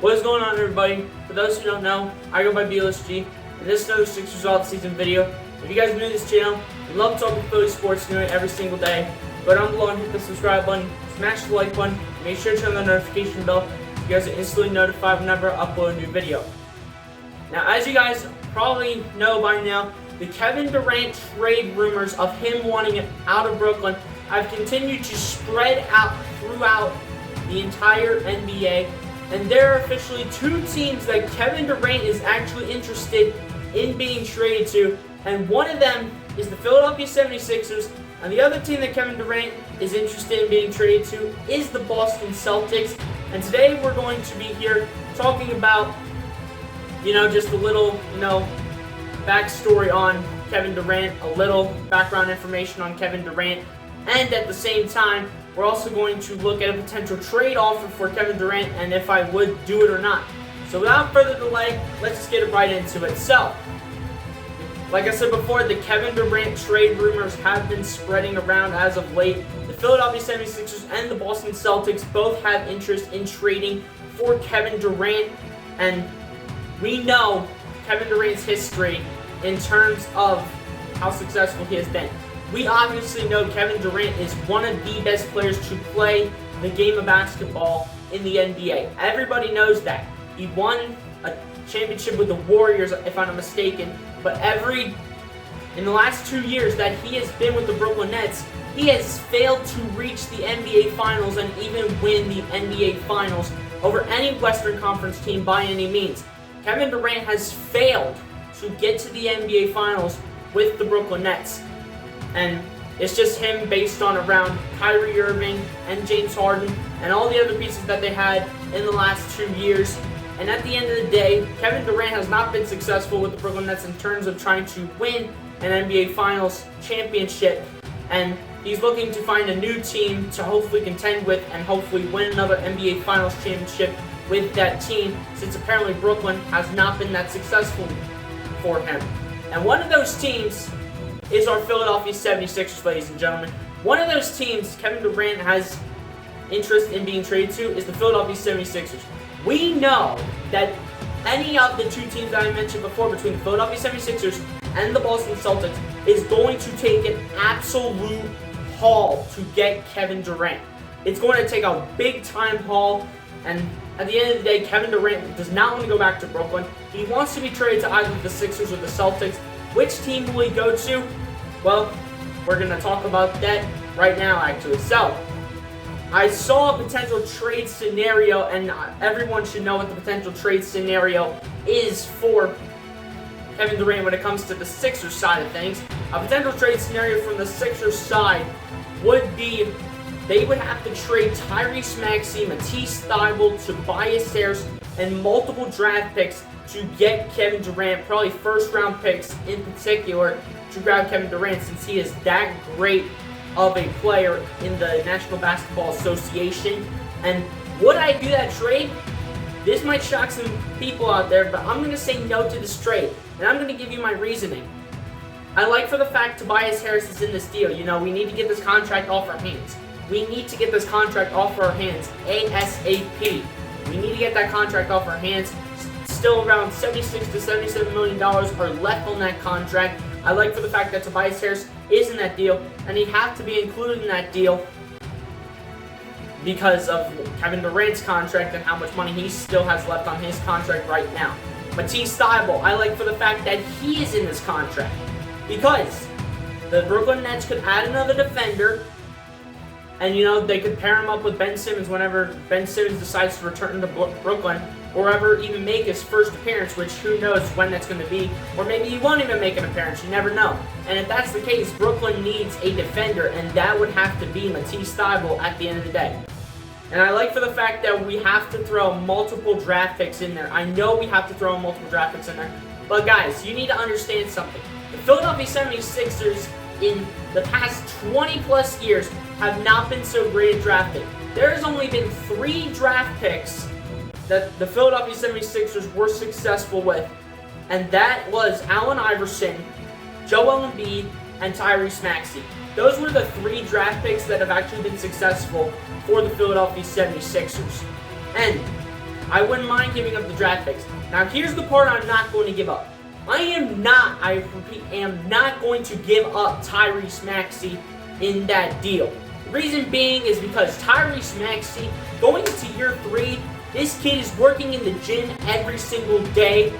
What is going on, everybody? For those who don't know, I go by BLSG, and this is another Sixers off-season video. If you guys are new to this channel, I love talking Philly sports, doing it every single day. Go down below and hit the subscribe button, smash the like button, make sure to turn on the notification bell so you guys are instantly notified whenever I upload a new video. Now, as you guys probably know by now, the Kevin Durant trade rumors of him wanting it out of Brooklyn have continued to spread out throughout the entire NBA. And there are officially two teams that Kevin Durant is actually interested in being traded to, and one of them is the Philadelphia 76ers, and the other team that Kevin Durant is interested in being traded to is the Boston Celtics. And today we're going to be here talking about, just a little, backstory on Kevin Durant, a little background information on Kevin Durant, and at the same time, we're also going to look at a potential trade offer for Kevin Durant and if I would do it or not. So without further delay, let's just get right into it. So, like I said before, the Kevin Durant trade rumors have been spreading around as of late. The Philadelphia 76ers and the Boston Celtics both have interest in trading for Kevin Durant, and we know Kevin Durant's history in terms of how successful he has been. We obviously know Kevin Durant is one of the best players to play the game of basketball in the NBA. Everybody knows that. He won a championship with the Warriors, if I'm not mistaken, but in the last 2 years that he has been with the Brooklyn Nets, he has failed to reach the NBA Finals and even win the NBA Finals over any Western Conference team by any means. Kevin Durant has failed to get to the NBA Finals with the Brooklyn Nets. And it's just him based on around Kyrie Irving and James Harden and all the other pieces that they had in the last 2 years. And at the end of the day, Kevin Durant has not been successful with the Brooklyn Nets in terms of trying to win an NBA Finals championship. And he's looking to find a new team to hopefully contend with and hopefully win another NBA Finals championship with that team, since apparently Brooklyn has not been that successful for him. And one of those teams is our Philadelphia 76ers, ladies and gentlemen. One of those teams Kevin Durant has interest in being traded to is the Philadelphia 76ers. We know that any of the two teams that I mentioned before, between the Philadelphia 76ers and the Boston Celtics, is going to take an absolute haul to get Kevin Durant. It's going to take a big-time haul, and at the end of the day, Kevin Durant does not want to go back to Brooklyn. He wants to be traded to either the Sixers or the Celtics. Which team will he go to? Well, we're going to talk about that right now, actually. So, I saw a potential trade scenario, and everyone should know what the potential trade scenario is for Kevin Durant when it comes to the Sixers side of things. A potential trade scenario from the Sixers side would be they would have to trade Tyrese Maxey, Matisse Thybulle, Tobias Harris, and multiple draft picks to get Kevin Durant, probably first-round picks in particular, to grab Kevin Durant, since he is that great of a player in the National Basketball Association. And would I do that trade? This might shock some people out there, but I'm going to say no to this trade, and I'm going to give you my reasoning. I like for the fact Tobias Harris is in this deal. We need to get this contract off our hands. We need to get this contract off our hands ASAP. We need to get that contract off our hands. Still around $76 to $77 million are left on that contract. I like for the fact that Tobias Harris is in that deal, and he'd have to be included in that deal because of Kevin Durant's contract and how much money he still has left on his contract right now. Matisse Thybulle, I like for the fact that he is in this contract because the Brooklyn Nets could add another defender, and they could pair him up with Ben Simmons whenever Ben Simmons decides to return to Brooklyn, or ever even make his first appearance, which who knows when that's going to be, or maybe he won't even make an appearance, you never know. And if that's the case, Brooklyn needs a defender, and that would have to be Matisse Thybulle at the end of the day. And I like for the fact that we have to throw multiple draft picks in there. I know we have to throw multiple draft picks in there, but guys, you need to understand something. The Philadelphia 76ers in the past 20 plus years have not been so great at drafting. There has only been 3 draft picks that the Philadelphia 76ers were successful with, and that was Allen Iverson, Joel Embiid, and Tyrese Maxey. Those were the 3 draft picks that have actually been successful for the Philadelphia 76ers. And I wouldn't mind giving up the draft picks. Now, here's the part I'm not going to give up. I repeat, am not going to give up Tyrese Maxey in that deal. The reason being is because Tyrese Maxey, going into year 3, this kid is working in the gym every single day.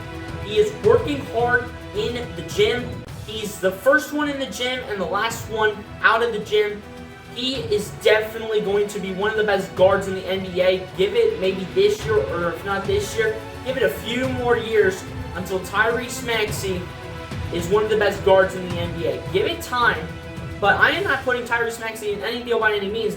He is working hard in the gym. He's the first one in the gym and the last one out of the gym. He is definitely going to be one of the best guards in the NBA. Give it maybe this year, or if not this year, give it a few more years until Tyrese Maxey is one of the best guards in the NBA. Give it time, but I am not putting Tyrese Maxey in any deal by any means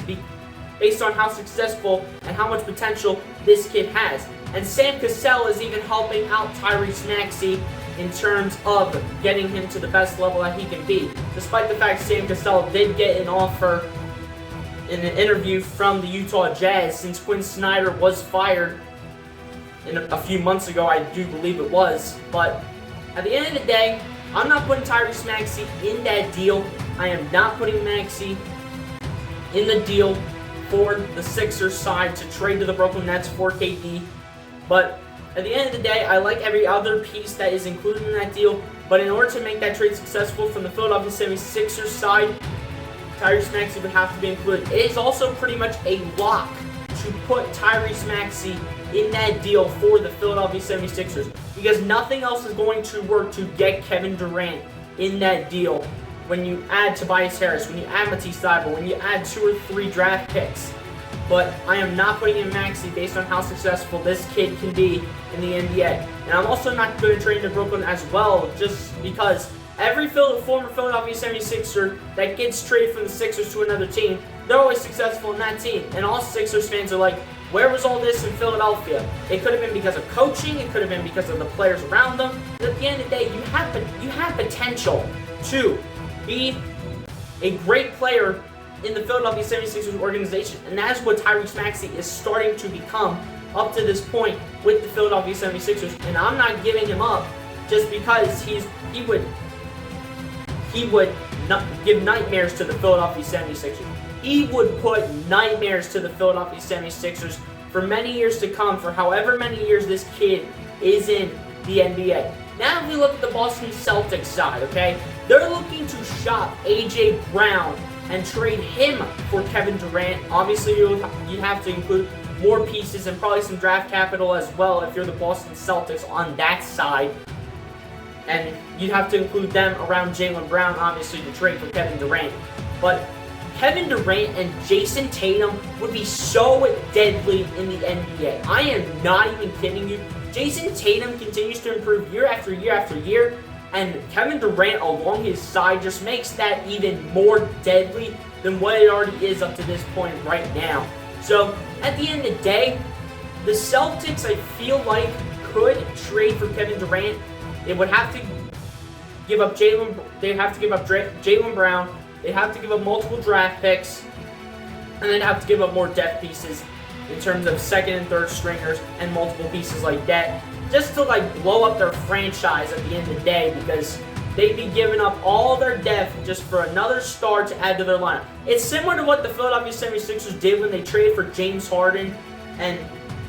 based on how successful and how much potential this kid has. And Sam Cassell is even helping out Tyrese Maxey in terms of getting him to the best level that he can be. Despite the fact Sam Cassell did get an offer in an interview from the Utah Jazz, since Quinn Snyder was fired a few months ago, I do believe it was. But at the end of the day, I'm not putting Tyrese Maxey in that deal. I am not putting Maxey in the deal for the Sixers side to trade to the Brooklyn Nets for KD. But at the end of the day, I like every other piece that is included in that deal. But in order to make that trade successful from the Philadelphia 76ers side, Tyrese Maxey would have to be included. It is also pretty much a lock to put Tyrese Maxey in that deal for the Philadelphia 76ers, because nothing else is going to work to get Kevin Durant in that deal. When you add Tobias Harris, when you add Matisse Thybulle, when you add 2 or 3 draft picks. But I am not putting in Maxey based on how successful this kid can be in the NBA. And I'm also not going to trade to Brooklyn as well, just because every former Philadelphia 76er that gets traded from the Sixers to another team, they're always successful in that team. And all Sixers fans are like, where was all this in Philadelphia? It could have been because of coaching, it could have been because of the players around them. But at the end of the day, you have potential to be a great player in the Philadelphia 76ers organization, and that is what Tyrese Maxey is starting to become up to this point with the Philadelphia 76ers. And I'm not giving him up just because he would not give nightmares to the Philadelphia 76ers. He would put nightmares to the Philadelphia 76ers for many years to come, for however many years this kid is in the NBA. Now if we look at the Boston Celtics side, okay? They're looking to shop A.J. Brown and trade him for Kevin Durant. Obviously, you have to include more pieces and probably some draft capital as well if you're the Boston Celtics on that side. And you'd have to include them around Jaylen Brown, obviously, to trade for Kevin Durant. But Kevin Durant and Jason Tatum would be so deadly in the NBA. I am not even kidding you. Jason Tatum continues to improve year after year after year, and Kevin Durant along his side just makes that even more deadly than what it already is up to this point right now. So, at the end of the day, the Celtics, I feel like, could trade for Kevin Durant. They would have to give up Jaylen Brown. They'd have to give up multiple draft picks, and they'd have to give up more depth pieces in terms of second and third stringers and multiple pieces like that, just to blow up their franchise at the end of the day, because they'd be giving up all their depth just for another star to add to their lineup. It's similar to what the Philadelphia 76ers did when they traded for James Harden, and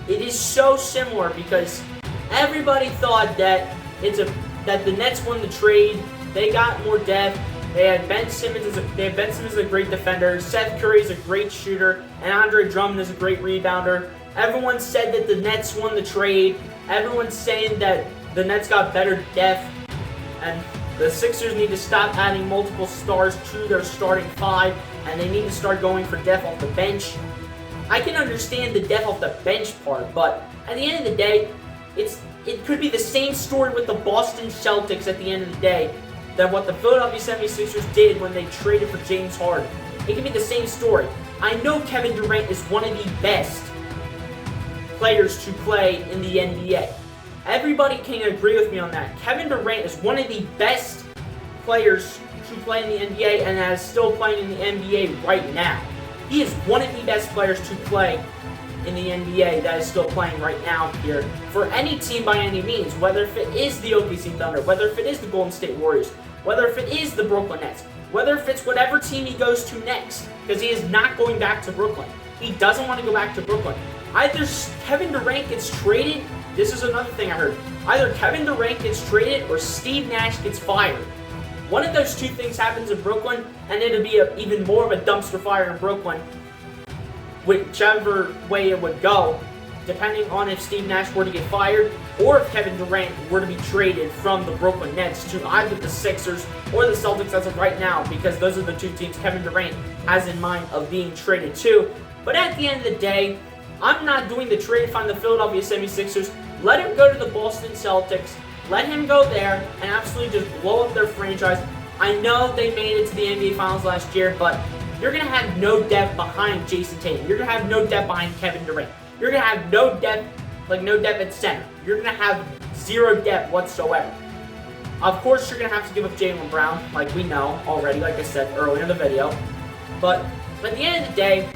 it is so similar because everybody thought that the Nets won the trade. They got more depth. They had Ben Simmons as a great defender. Seth Curry is a great shooter, and Andre Drummond is a great rebounder. Everyone said that the Nets won the trade. Everyone's saying that the Nets got better depth, and the Sixers need to stop adding multiple stars to their starting 5, and they need to start going for depth off the bench. I can understand the depth off the bench part, but at the end of the day, it could be the same story with the Boston Celtics at the end of the day than what the Philadelphia 76ers did when they traded for James Harden. It can be the same story. I know Kevin Durant is one of the best players to play in the NBA. Everybody can agree with me on that. Kevin Durant is one of the best players to play in the NBA and is still playing in the NBA right now. He is one of the best players to play in the NBA that is still playing right now here for any team by any means, whether if it is the OKC Thunder, whether if it is the Golden State Warriors, whether if it is the Brooklyn Nets, whether if it's whatever team he goes to next, because he is not going back to Brooklyn. he doesn't want to go back to Brooklyn. Either Kevin Durant gets traded, this is another thing I heard, either Kevin Durant gets traded or Steve Nash gets fired. One of those two things happens in Brooklyn, and it'll be even more of a dumpster fire in Brooklyn, whichever way it would go, depending on if Steve Nash were to get fired or if Kevin Durant were to be traded from the Brooklyn Nets to either the Sixers or the Celtics as of right now, because those are the two teams Kevin Durant has in mind of being traded to. But at the end of the day, I'm not doing the trade from the Philadelphia 76ers. Let him go to the Boston Celtics. Let him go there and absolutely just blow up their franchise. I know they made it to the NBA Finals last year, but you're going to have no depth behind Jason Tatum. You're going to have no depth behind Kevin Durant. You're going to have no depth at center. You're going to have zero depth whatsoever. Of course, you're going to have to give up Jaylen Brown, like we know already, like I said earlier in the video. But at the end of the day,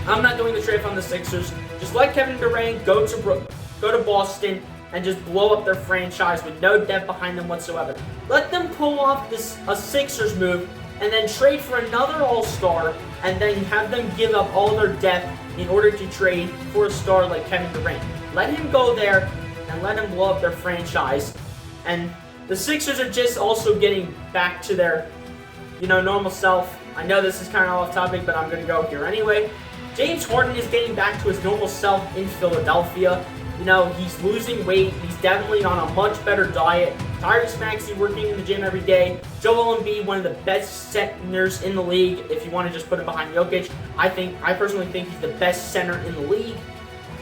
I'm not doing the trade from the Sixers. Just let Kevin Durant go to Boston and just blow up their franchise with no depth behind them whatsoever. Let them pull off a Sixers move and then trade for another All-Star and then have them give up all their depth in order to trade for a star like Kevin Durant. Let him go there and let him blow up their franchise. And the Sixers are just also getting back to their, normal self. I know this is kind of off topic, but I'm going to go here anyway. James Harden is getting back to his normal self in Philadelphia. He's losing weight. He's definitely on a much better diet. Tyrese Maxey working in the gym every day. Joel Embiid, one of the best centers in the league. If you want to just put him behind Jokic, I personally think he's the best center in the league.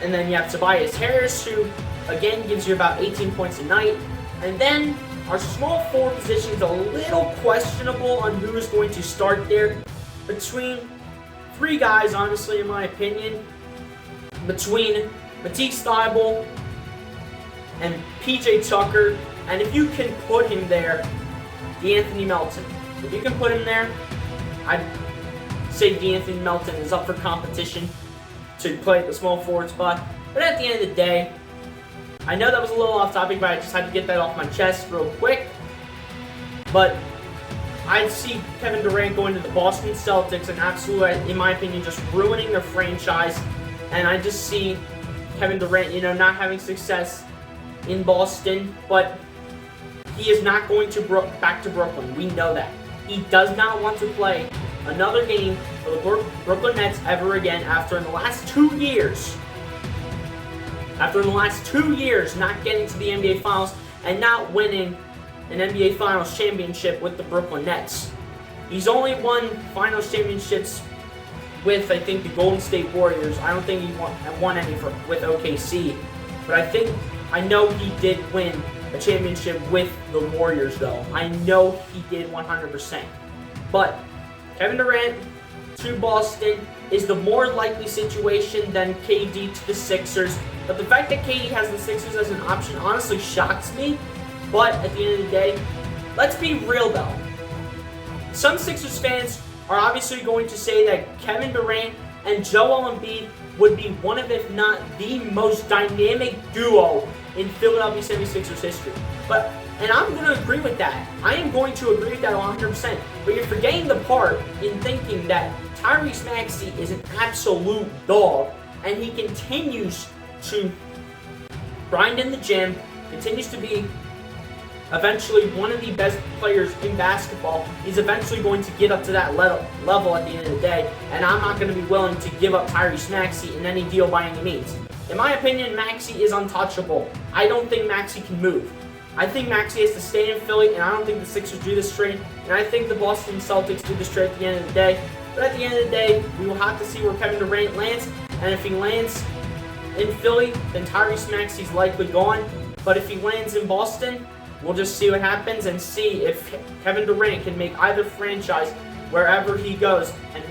And then you have Tobias Harris, who again gives you about 18 points a night. And then our small forward position is a little questionable on who is going to start there. Between three guys, honestly, in my opinion, between Matisse Thybulle and PJ Tucker, and if you can put him there, DeAnthony Melton. If you can put him there, I'd say DeAnthony Melton is up for competition to play at the small forward spot. But at the end of the day, I know that was a little off topic, but I just had to get that off my chest real quick. But I'd see Kevin Durant going to the Boston Celtics and absolutely, in my opinion, just ruining their franchise. And I just see Kevin Durant, not having success in Boston, but he is not going to back to Brooklyn. We know that. He does not want to play another game for the Brooklyn Nets ever again after in the last 2 years. After in the last 2 years not getting to the NBA Finals and not winning an NBA Finals championship with the Brooklyn Nets. He's only won Finals championships with, I think, the Golden State Warriors. I don't think he won any with OKC. But I know he did win a championship with the Warriors, though. I know he did 100%. But Kevin Durant to Boston is the more likely situation than KD to the Sixers. But the fact that KD has the Sixers as an option honestly shocks me. But at the end of the day, let's be real, though. Some Sixers fans are obviously going to say that Kevin Durant and Joel Embiid would be one of, if not the most dynamic duo in Philadelphia 76ers history. And I'm going to agree with that. I am going to agree with that 100%. But you're forgetting the part in thinking that Tyrese Maxey is an absolute dog, and he continues to grind in the gym, continues to be eventually one of the best players in basketball. He's eventually going to get up to that level at the end of the day, and I'm not going to be willing to give up Tyrese Maxey in any deal by any means. In my opinion, Maxey is untouchable. I don't think Maxey can move. I think Maxey has to stay in Philly, and I don't think the Sixers do this trade, and I think the Boston Celtics do this trade at the end of the day. But at the end of the day, we will have to see where Kevin Durant lands, and if he lands in Philly, then Tyrese Maxey's likely gone. But if he lands in Boston, we'll just see what happens and see if Kevin Durant can make either franchise wherever he goes and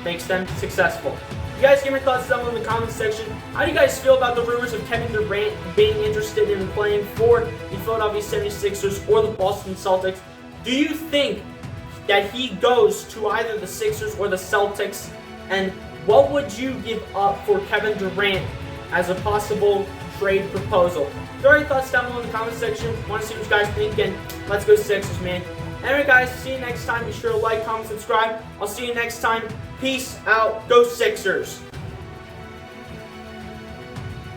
makes them successful. You guys give your thoughts down in the comments section. How do you guys feel about the rumors of Kevin Durant being interested in playing for the Philadelphia 76ers or the Boston Celtics? Do you think that he goes to either the Sixers or the Celtics? And what would you give up for Kevin Durant as a possible trade proposal? Throw your thoughts down below in the comment section. Want to see what you guys think, and let's go Sixers, man. Anyway, guys, see you next time. Be sure to like, comment, subscribe. I'll see you next time. Peace out. Go Sixers.